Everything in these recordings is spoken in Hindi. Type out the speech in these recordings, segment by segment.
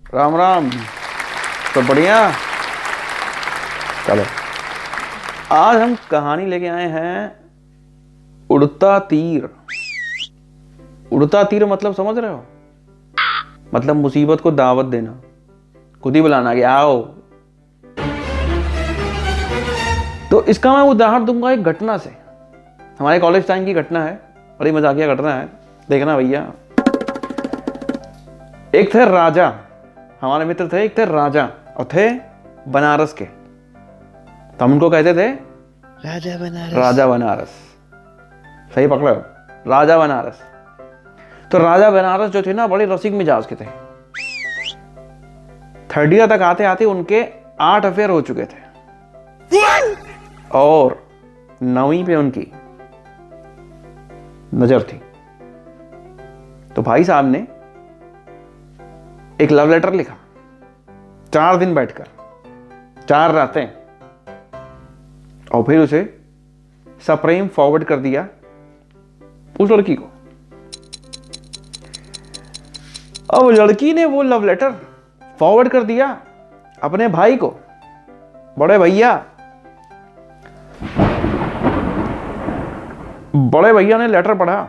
राम राम। सब बढ़िया। चलो, आज हम कहानी लेके आए हैं उड़ता तीर। उड़ता तीर मतलब समझ रहे हो? मतलब मुसीबत को दावत देना, खुद ही बुलाना कि आओ। तो इसका मैं उदाहरण दूंगा एक घटना से। हमारे कॉलेज टाइम की घटना है, बड़ी मजाकिया घटना है, देखना भैया। एक थे राजा, हमारे मित्र थे, एक थे राजा और थे बनारस के। तो हम उनको कहते थे राजा बनारस। राजा बनारस। सही पकड़े हो, राजा बनारस। तो राजा बनारस जो थे ना, बड़े रसिक मिजाज के थे। थर्ड ईयर तक आते आते उनके 8 अफेयर हो चुके थे और 9वीं पे उनकी नजर थी। तो भाई साहब ने एक लव लेटर लिखा, 4 दिन बैठकर, 4 रातें, और फिर उसे सप्रेम फॉरवर्ड कर दिया उस लड़की को। अब लड़की ने वो लव लेटर फॉरवर्ड कर दिया अपने भाई को। बड़े भैया ने लेटर पढ़ा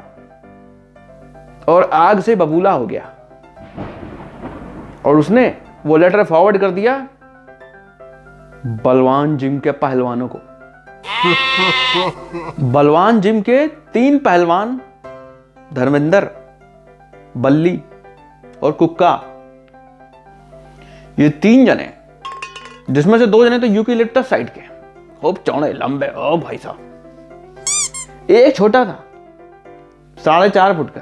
और आग से बबूला हो गया और उसने वो लेटर फॉरवर्ड कर दिया बलवान जिम के पहलवानों को। बलवान जिम के 3 पहलवान, धर्मेंद्र, बल्ली और कुक्का, ये 3 जने, जिसमें से 2 जने तो यूकेलिप्टस साइड के, खूब चौड़े लंबे। ओ भाई साहब, एक छोटा था 4.5 फुट का,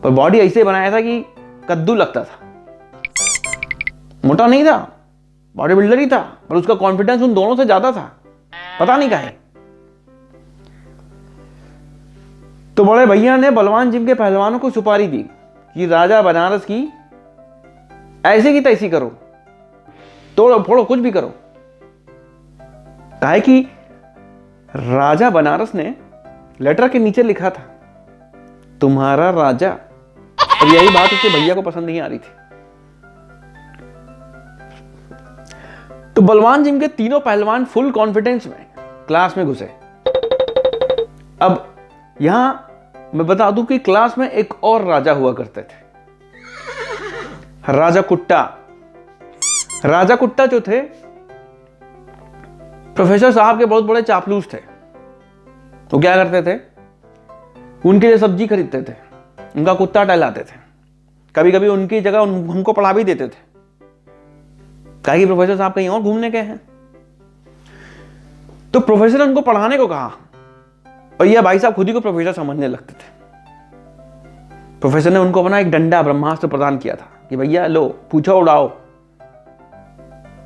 पर बॉडी ऐसे बनाया था कि कद्दू लगता था। मोटा नहीं था, बॉडी बिल्डर ही था, पर उसका कॉन्फिडेंस उन दोनों से ज्यादा था, पता नहीं काहे। तो बड़े भैया ने बलवान जिम के पहलवानों को सुपारी दी कि राजा बनारस की ऐसे की तैसी करो, तोड़ो फोड़ो, कुछ भी करो। काहे कि राजा बनारस ने लेटर के नीचे लिखा था तुम्हारा राजा, और यही बात उसके भैया को पसंद नहीं आ रही थी। तो बलवान जिम के तीनों पहलवान फुल कॉन्फिडेंस में क्लास में घुसे। अब यहां मैं बता दूं कि क्लास में एक और राजा हुआ करते थे, राजा कुट्टा। राजा कुट्टा जो थे, प्रोफेसर साहब के बहुत बड़े चापलूस थे। तो क्या करते थे, उनके लिए सब्जी खरीदते थे, उनका कुत्ता टहलाते थे, कभी कभी उनकी जगह हमको पढ़ा भी देते थे, कहा कि प्रोफेसर साहब कहीं और घूमने गए हैं। तो प्रोफेसर ने उनको पढ़ाने को कहा और यह भाई साहब खुद ही को प्रोफेसर समझने लगते थे। प्रोफेसर ने उनको अपना एक डंडा ब्रह्मास्त्र प्रदान किया था कि भैया लो, पूछो उड़ाओ।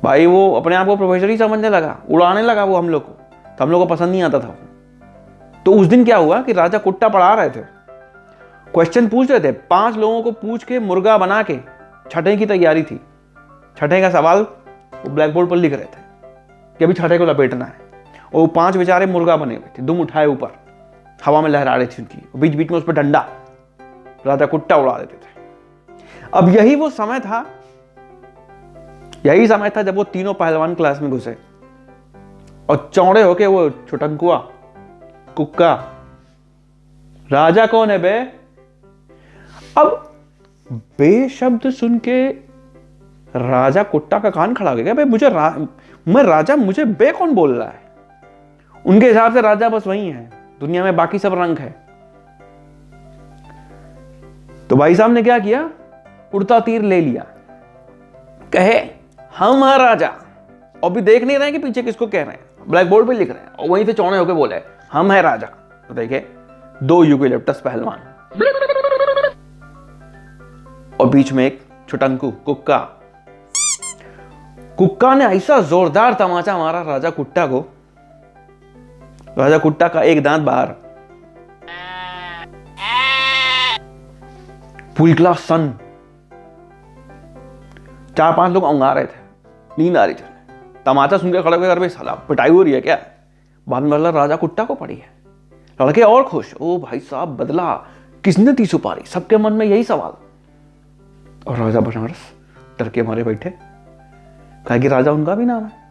भाई वो अपने आप को प्रोफेसर ही समझने लगा, उड़ाने लगा वो हम लोग को। तो हम लोग को पसंद नहीं आता था। तो उस दिन क्या हुआ कि राजा कुट्टा पढ़ा रहे थे, क्वेश्चन पूछ रहे थे, 5 लोगों को पूछ के मुर्गा बना के, छठे की तैयारी थी, छठे का सवाल वो ब्लैक बोर्ड पर लिख रहे थे कि अभी छठे को लपेटना है। और वो 5 बेचारे मुर्गा बने हुए थे, दुम उठाए ऊपर, हवा में लहरा रही थी उनकी, बीच बीच में उस पर डंडा, राजा कुट्टा उड़ा देते थे। अब यही समय था जब वो तीनों पहलवान क्लास में घुसे और चौड़े होके वो छुटंकुआ कुक्का, राजा कौन है बे? अब बेशब्द सुन के राजा कुट्टा का कान खड़ा हो गया, मैं राजा, मुझे बे कौन बोल रहा है? उनके हिसाब से राजा बस वही है, दुनिया में बाकी सब रंग है। तो भाई साहब ने क्या किया, उड़ता तीर ले लिया, कहे हम हैं राजा, और भी देख नहीं रहे कि पीछे किसको कह रहे हैं, ब्लैक बोर्ड पे लिख रहे हैं, और वहीं से चौड़े होके बोले हम हैं राजा। तो देखे 2 यूकेलिप्टस पहलवान और बीच में एक छुटंकू कुक्का। कुक्का ने ऐसा जोरदार तमाचा मारा राजा कुट्टा को, राजा कुट्टा का एक दांत बाहर, फुल क्लास सन। 4-5 लोग औंगा रहे थे, नींद आ रही थी, तमाचा सुन के खड़े हुए, अरे साला पिटाई हो रही है क्या? बाद में बोला राजा कुट्टा को पड़ी है। लड़के और खुश, ओ भाई साहब बदला, किसने दी सुपारी? सबके मन में यही सवाल। और राजा बनारस डर के मारे बैठे, कहा कि राजा उनका भी नाम है।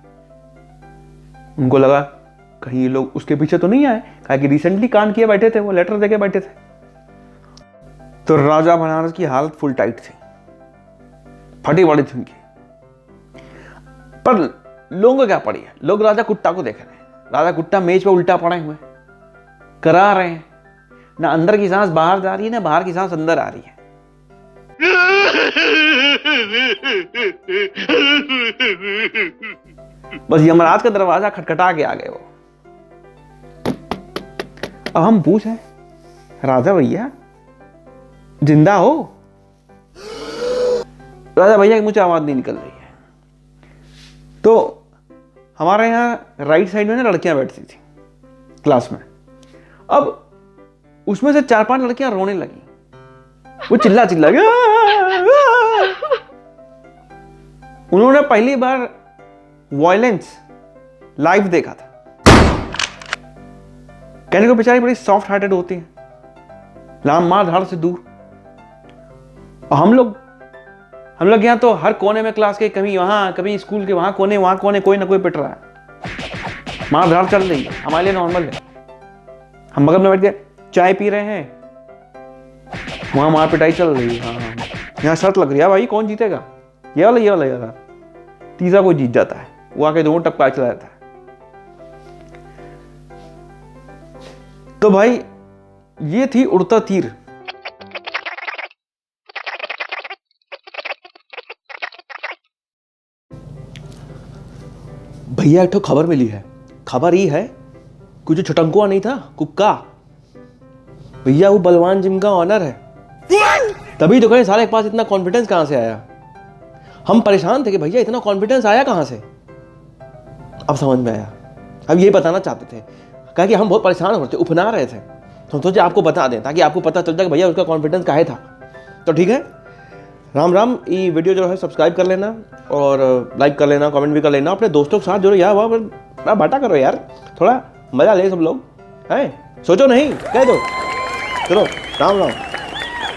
उनको लगा कहीं ये लोग उसके पीछे तो नहीं आए, कहा कि रिसेंटली कांड किए बैठे थे, वो लेटर देके बैठे थे। तो राजा बनारस की हालत फुल टाइट थी, फटी पड़ी थी उनकी। पर लोगों को क्या पड़ी है, लोग राजा कुट्टा को देख रहे हैं। राजा कुट्टा मेज पे उल्टा पड़े हुए करा रहे हैं, ना अंदर की सांस बाहर जा रही है, ना बाहर की सांस अंदर आ रही है। बस यमराज का दरवाजा खटखटा के आ गए वो। अब हम पूछे, राजा भैया जिंदा हो? राजा भैया की मुझे आवाज नहीं निकल रही है। तो हमारे यहाँ राइट साइड में ना लड़कियां बैठती थी क्लास में। अब उसमें से 4-5 लड़कियां रोने लगी, वो चिल्ला चिल्ला के उन्होंने पहली बार वायलेंस लाइव देखा था। कहने को बेचारी बड़ी सॉफ्ट हार्टेड होती है, लाम मार धाड़ से दूर। और हम लोग यहाँ तो हर कोने में क्लास के, कभी वहां कभी स्कूल के वहां कोने कोई ना कोई पिट रहा है, मार धाड़ चल रही है, हमारे लिए नॉर्मल है। हम बगल में बैठ के चाय पी रहे हैं, वहां मार पिटाई चल रही है। हाँ, यहाँ शर्त लग रही है भाई कौन जीतेगा, ये वाला तीसरा कोई जीत जाता है, वो आके दोनों टपका चला जाता है। तो भाई ये थी उड़ता तीर। भैया एक तो खबर मिली है, खबर ही है कुछ छटंकुआ नहीं था कुक्का, भैया वो बलवान जिम का ऑनर है। तभी तो कहे सारे के पास इतना कॉन्फिडेंस कहां से आया। हम परेशान थे कि भैया इतना कॉन्फिडेंस आया कहां से। अब समझ में आया, अब ये बताना चाहते थे, कहा कि हम बहुत परेशान हो रहे थे, उफना रहे थे, तो हम सोचे आपको बता दें ताकि आपको पता चल जाए कि भैया उसका कॉन्फिडेंस काहे था। तो ठीक है, राम राम। ये वीडियो जो है सब्सक्राइब कर लेना और लाइक कर लेना, कमेंट भी कर लेना, अपने दोस्तों के साथ जो यार वह बाटा करो यार, थोड़ा मजा ले सब लोग हैं, सोचो नहीं कह दो। चलो राम राम।